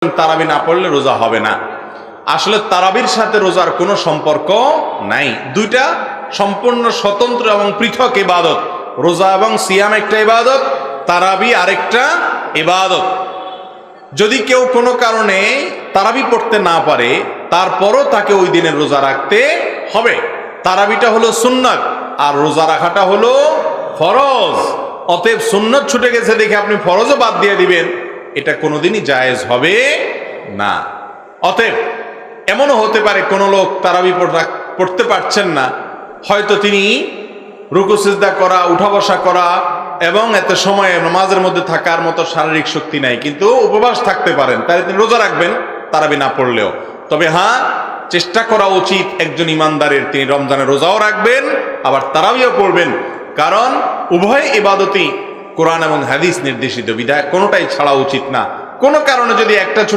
তারাবি না পড়লে রোজা হবে না। আসলে তারাবির সাথে রোজার কোনো সম্পর্ক নাই। দুইটা সম্পূর্ণ স্বতন্ত্র এবং পৃথক ইবাদত। রোজা এবং সিয়াম একটা ইবাদত, তারাবি আরেকটা ইবাদত। যদি কেউ কোনো কারণে তারাবি পড়তে না পারে, তারপরও তাকে ওই দিনের রোজা রাখতে হবে। তারাবিটা হলো সুন্নাত আর রোজা রাখাটা হলো ফরজ। অতএব সুন্নাত ছুটে গেছে দেখে আপনি ফরজও বাদ দিয়ে দিবেন, এটা কোনোদিনই জায়েজ হবে না। অতএব এমনও হতে পারে কোনো লোক তারাবি পড়তে পারছেন না, হয়তো তিনি রুকু সিজদা করা, উঠা বসা করা এবং এত সময় নামাজের মধ্যে থাকার মতো শারীরিক শক্তি নাই, কিন্তু উপবাস থাকতে পারেন, তাই তিনি রোজা রাখবেন তারাবি না পড়লেও। তবে হ্যাঁ, চেষ্টা করা উচিত একজন ইমানদারের, তিনি রমজানের রোজাও রাখবেন আবার তারাবিও পড়বেন, কারণ উভয় ইবাদতই কোরআন এবং হাদিস নির্দেশিত, বিধায় কোনোটাই ছাড়া উচিত না। কোনো কারণে যদি একটা